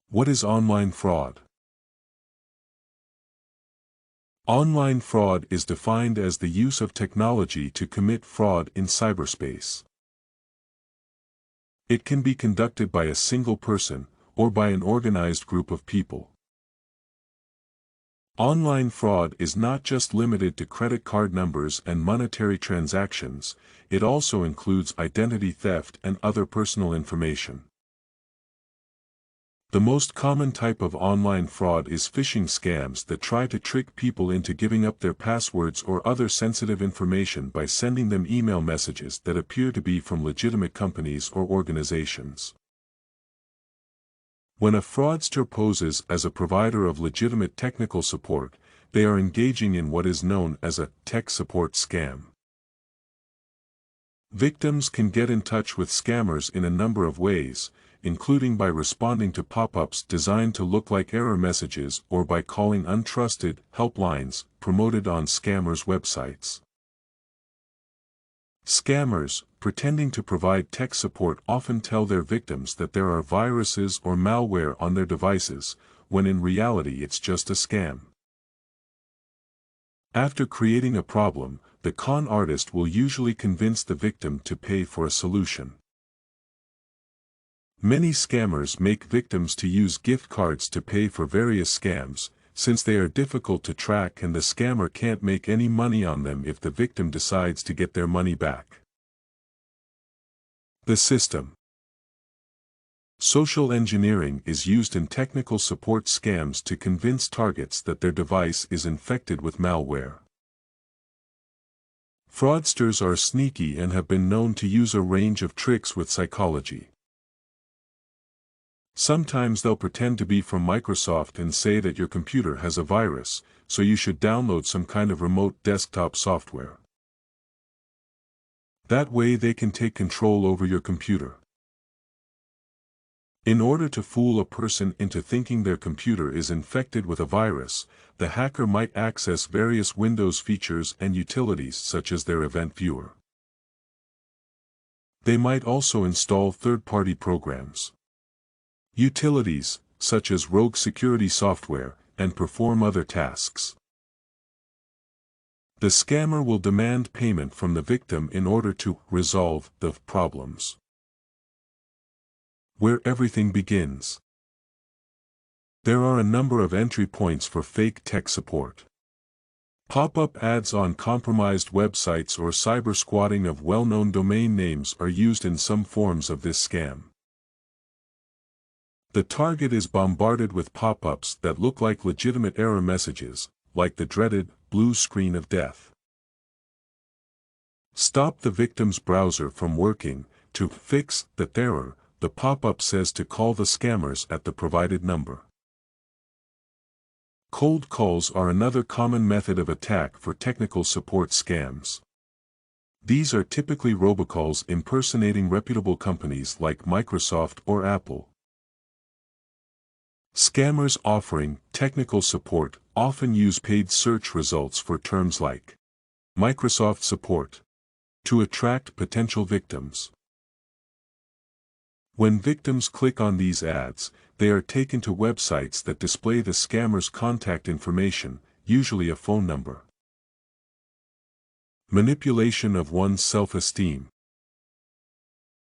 What is online fraud? Online fraud is defined as the use of technology to commit fraud in cyberspace. It can be conducted by a single person, or by an organized group of people. Online fraud is not just limited to credit card numbers and monetary transactions, it also includes identity theft and other personal information. The most common type of online fraud is phishing scams that try to trick people into giving up their passwords or other sensitive information by sending them email messages that appear to be from legitimate companies or organizations. When a fraudster poses as a provider of legitimate technical support, they are engaging in what is known as a tech support scam. Victims can get in touch with scammers in a number of ways, including by responding to pop-ups designed to look like error messages or by calling untrusted helplines promoted on scammers' websites. Scammers, pretending to provide tech support, often tell their victims that there are viruses or malware on their devices, when in reality it's just a scam. After creating a problem, the con artist will usually convince the victim to pay for a solution. Many scammers make victims to use gift cards to pay for various scams, since they are difficult to track and the scammer can't make any money on them if the victim decides to get their money back. The system. Social engineering is used in technical support scams to convince targets that their device is infected with malware. Fraudsters are sneaky and have been known to use a range of tricks with psychology. Sometimes they'll pretend to be from Microsoft and say that your computer has a virus, so you should download some kind of remote desktop software. That way they can take control over your computer. In order to fool a person into thinking their computer is infected with a virus, the hacker might access various Windows features and utilities such as their event viewer. They might also install third-party programs, utilities, such as rogue security software, and perform other tasks. The scammer will demand payment from the victim in order to resolve the problems. Where everything begins. There are a number of entry points for fake tech support. Pop-up ads on compromised websites or cyber squatting of well-known domain names are used in some forms of this scam. The target is bombarded with pop-ups that look like legitimate error messages, like the dreaded blue screen of death. Stop the victim's browser from working. To fix the error, the pop-up says to call the scammers at the provided number. Cold calls are another common method of attack for technical support scams. These are typically robocalls impersonating reputable companies like Microsoft or Apple. Scammers offering technical support often use paid search results for terms like Microsoft support to attract potential victims. When victims click on these ads, they are taken to websites that display the scammer's contact information, usually a phone number. Manipulation of one's self-esteem.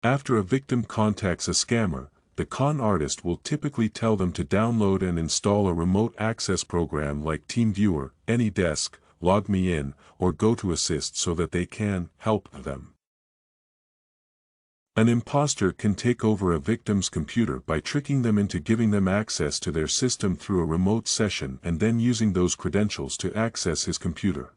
After a victim contacts a scammer, the con artist will typically tell them to download and install a remote access program like TeamViewer, AnyDesk, LogMeIn, or GoToAssist so that they can help them. An imposter can take over a victim's computer by tricking them into giving them access to their system through a remote session and then using those credentials to access his computer.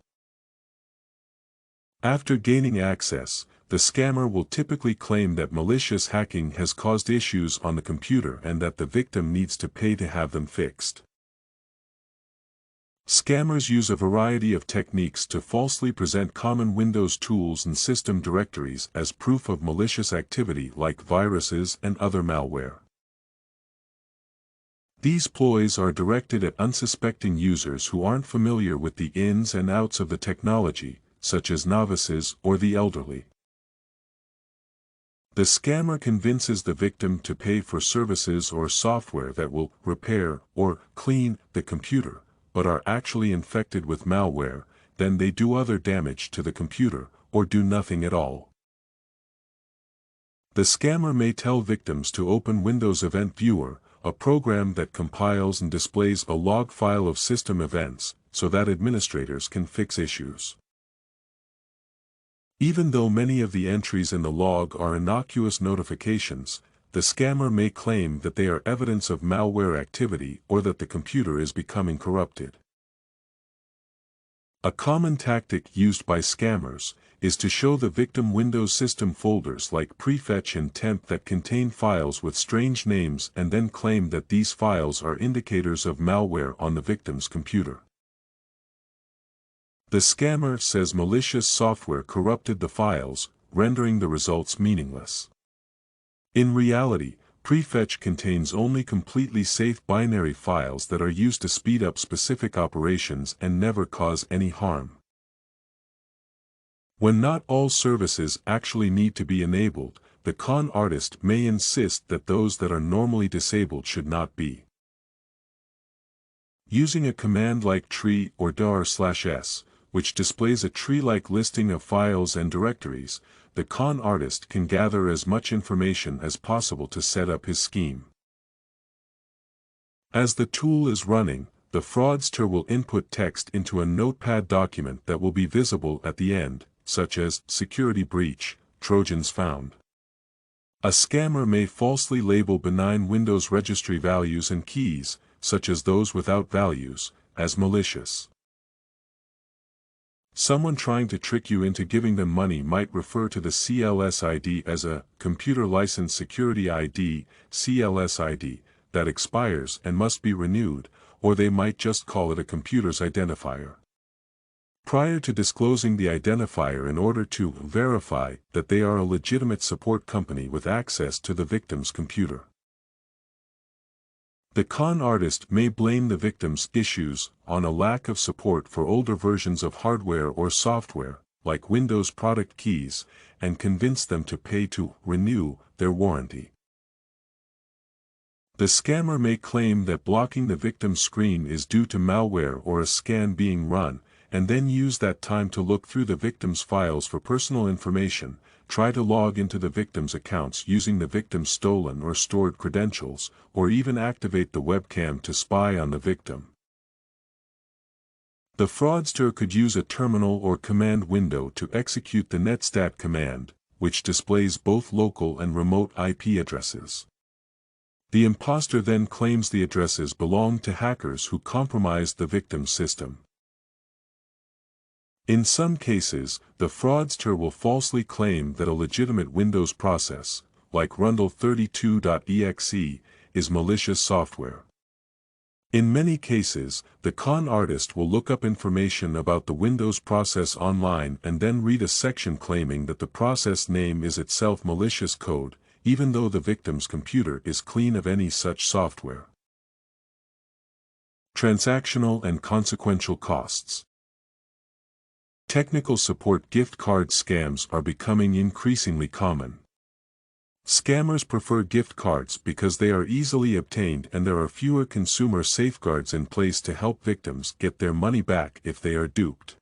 After gaining access, the scammer will typically claim that malicious hacking has caused issues on the computer and that the victim needs to pay to have them fixed. Scammers use a variety of techniques to falsely present common Windows tools and system directories as proof of malicious activity like viruses and other malware. These ploys are directed at unsuspecting users who aren't familiar with the ins and outs of the technology, such as novices or the elderly. The scammer convinces the victim to pay for services or software that will repair or clean the computer, but are actually infected with malware. Then they do other damage to the computer, or do nothing at all. The scammer may tell victims to open Windows Event Viewer, a program that compiles and displays a log file of system events, so that administrators can fix issues. Even though many of the entries in the log are innocuous notifications, the scammer may claim that they are evidence of malware activity or that the computer is becoming corrupted. A common tactic used by scammers is to show the victim Windows system folders like prefetch and temp that contain files with strange names and then claim that these files are indicators of malware on the victim's computer. The scammer says malicious software corrupted the files, rendering the results meaningless. In reality, prefetch contains only completely safe binary files that are used to speed up specific operations and never cause any harm. When not all services actually need to be enabled, the con artist may insist that those that are normally disabled should not be. Using a command like tree or dar/s, which displays a tree-like listing of files and directories, the con artist can gather as much information as possible to set up his scheme. As the tool is running, the fraudster will input text into a notepad document that will be visible at the end, such as security breach, Trojans found. A scammer may falsely label benign Windows registry values and keys, such as those without values, as malicious. Someone trying to trick you into giving them money might refer to the CLS ID as a Computer License Security ID, CLS ID, that expires and must be renewed, or they might just call it a computer's identifier. Prior to disclosing the identifier in order to verify that they are a legitimate support company with access to the victim's computer. The con artist may blame the victim's issues on a lack of support for older versions of hardware or software, like Windows product keys, and convince them to pay to renew their warranty. The scammer may claim that blocking the victim's screen is due to malware or a scan being run, and then use that time to look through the victim's files for personal information, try to log into the victim's accounts using the victim's stolen or stored credentials, or even activate the webcam to spy on the victim. The fraudster could use a terminal or command window to execute the netstat command, which displays both local and remote IP addresses. The imposter then claims the addresses belong to hackers who compromised the victim's system. In some cases, the fraudster will falsely claim that a legitimate Windows process, like Rundle32.exe, is malicious software. In many cases, the con artist will look up information about the Windows process online and then read a section claiming that the process name is itself malicious code, even though the victim's computer is clean of any such software. Transactional and consequential costs. Technical support gift card scams are becoming increasingly common. Scammers prefer gift cards because they are easily obtained and there are fewer consumer safeguards in place to help victims get their money back if they are duped.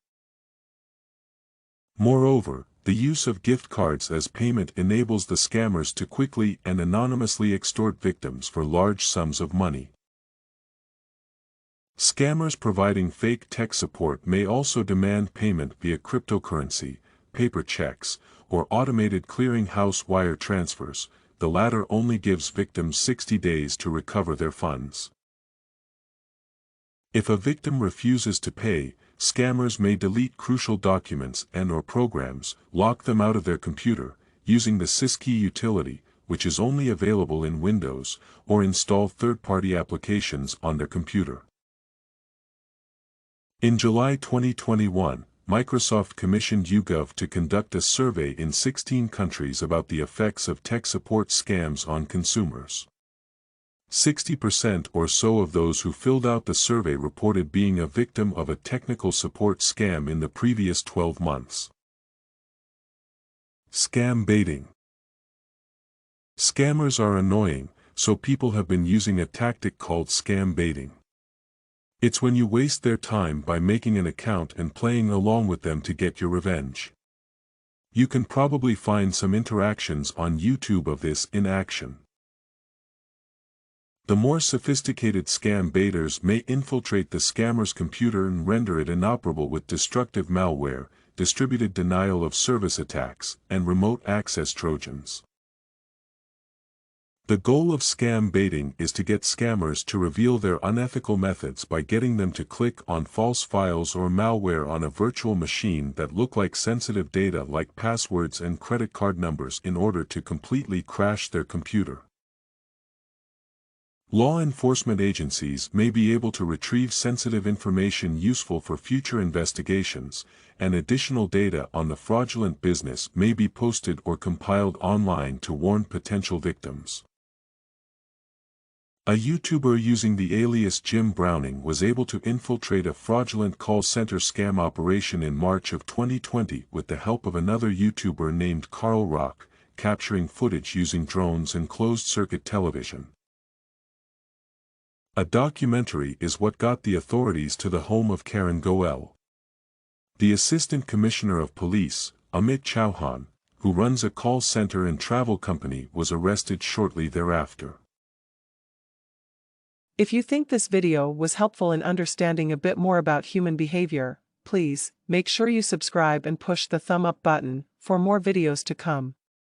Moreover, the use of gift cards as payment enables the scammers to quickly and anonymously extort victims for large sums of money. Scammers providing fake tech support may also demand payment via cryptocurrency, paper checks, or automated clearinghouse wire transfers. The latter only gives victims 60 days to recover their funds. If a victim refuses to pay, scammers may delete crucial documents and/or programs, lock them out of their computer, using the syskey utility, which is only available in Windows, or install third-party applications on their computer. In July 2021, Microsoft commissioned YouGov to conduct a survey in 16 countries about the effects of tech support scams on consumers. 60% or so of those who filled out the survey reported being a victim of a technical support scam in the previous 12 months. Scam baiting. Scammers are annoying, so people have been using a tactic called scam baiting. It's when you waste their time by making an account and playing along with them to get your revenge. You can probably find some interactions on YouTube of this in action. The more sophisticated scam baiters may infiltrate the scammer's computer and render it inoperable with destructive malware, distributed denial of service attacks, and remote access trojans. The goal of scam baiting is to get scammers to reveal their unethical methods by getting them to click on false files or malware on a virtual machine that look like sensitive data like passwords and credit card numbers in order to completely crash their computer. Law enforcement agencies may be able to retrieve sensitive information useful for future investigations, and additional data on the fraudulent business may be posted or compiled online to warn potential victims. A YouTuber using the alias Jim Browning was able to infiltrate a fraudulent call center scam operation in March of 2020 with the help of another YouTuber named Carl Rock, capturing footage using drones and closed-circuit television. A documentary is what got the authorities to the home of Karen Goel. The Assistant Commissioner of Police, Amit Chauhan, who runs a call center and travel company, was arrested shortly thereafter. If you think this video was helpful in understanding a bit more about human behavior, please make sure you subscribe and push the thumb up button for more videos to come.